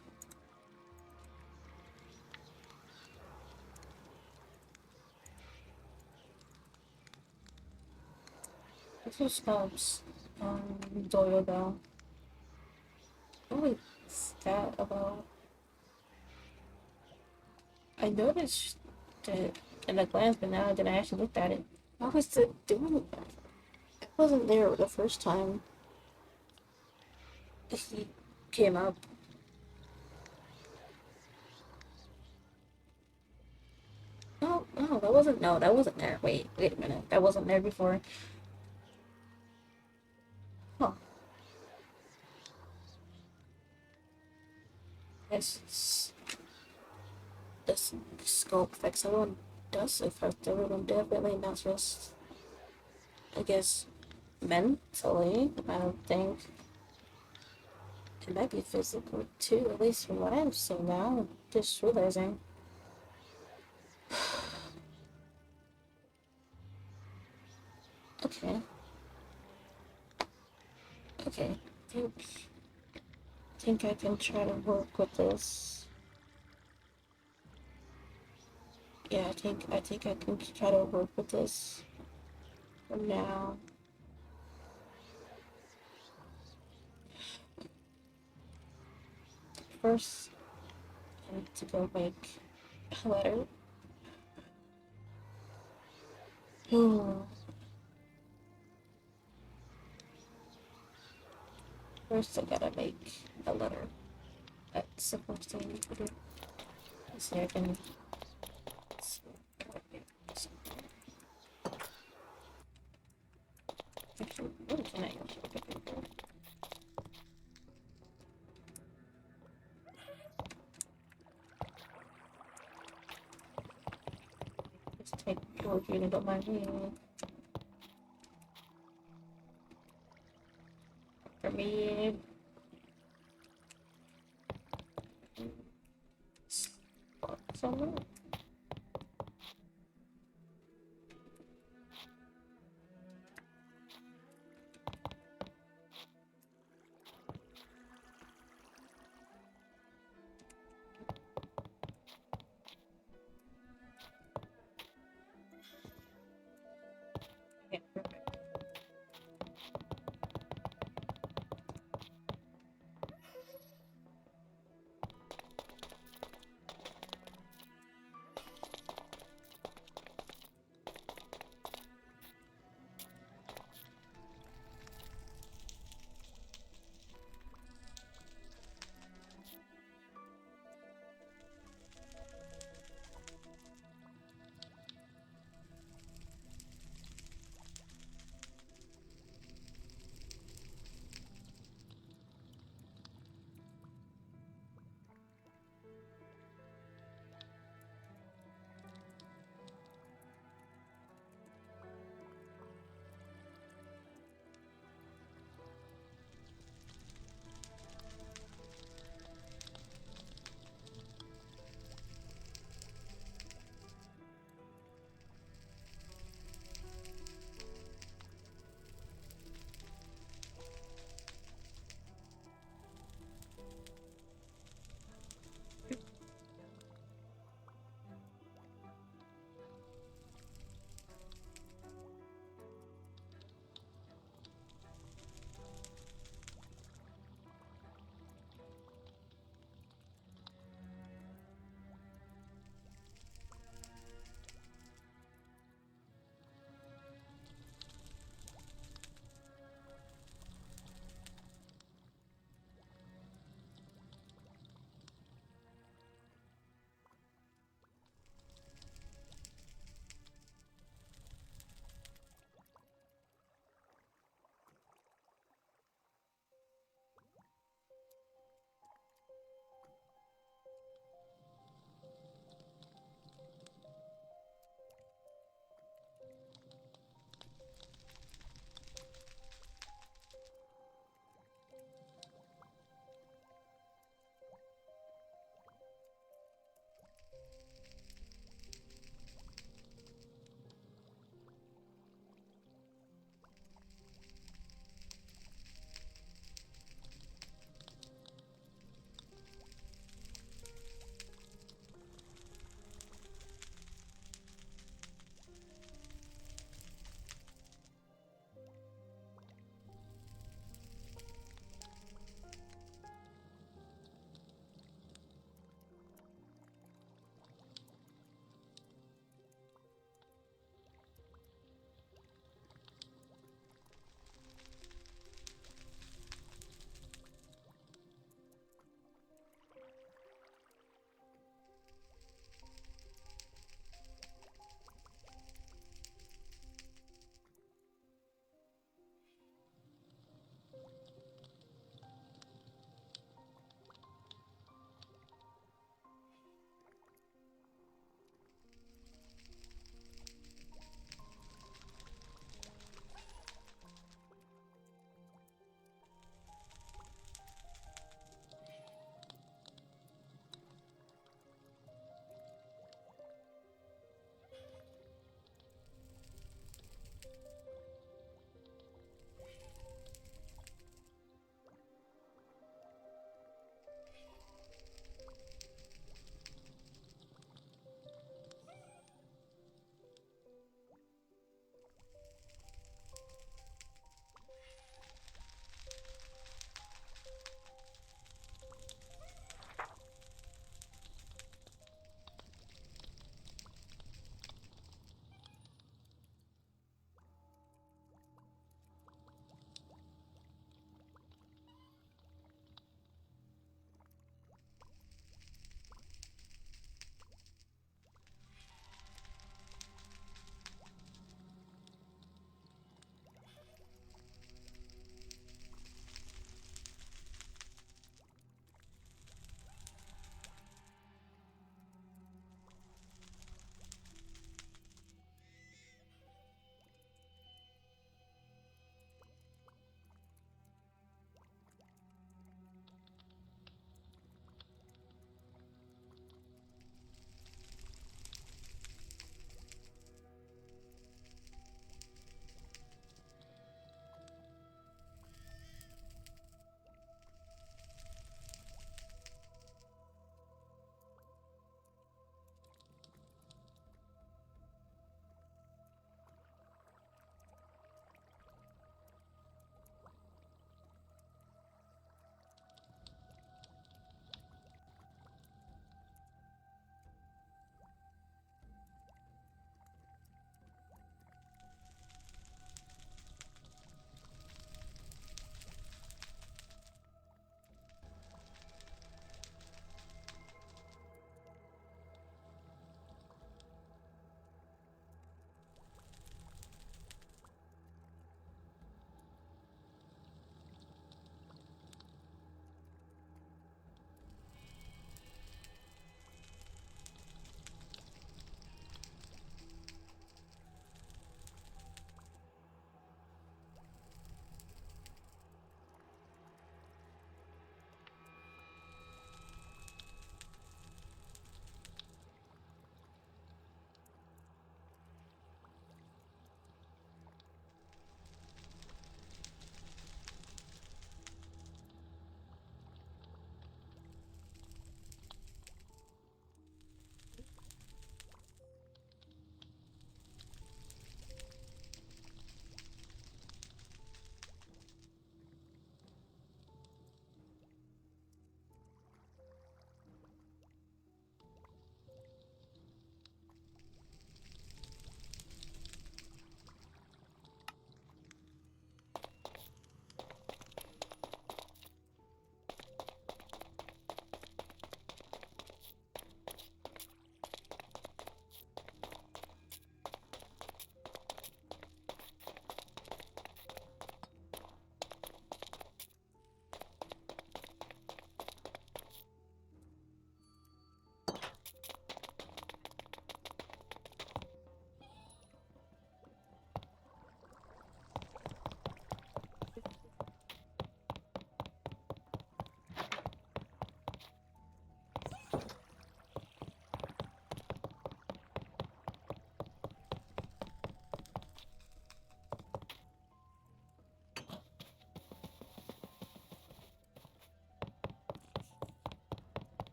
Speaker 1: This stops Doyle though. What was that about? I noticed it in a glance, but now that I actually looked at it, I was doing that. I wasn't there the first time he came up. Oh, no, that wasn't. No, that wasn't there. Wait a minute. That wasn't there before. Huh. Yes, this scope affects everyone. Does affect everyone definitely, not just, I guess, mentally. I don't think it might be physical too. At least from what I'm seeing now. I'm just realizing. Okay. Okay. Think I can try to work with this. Yeah, I think I can try to work with this for now. First, I need to go make a letter. First, I gotta make a letter. That's the first thing I need to do. Let's see, I can. Actually, what can I actually do? Let's take George and don't mind me. For me. Somewhere. Yeah, perfect.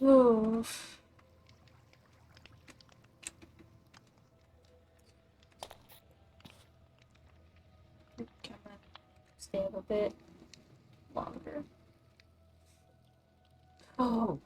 Speaker 1: Oof. Can I stay up a bit longer? Oh,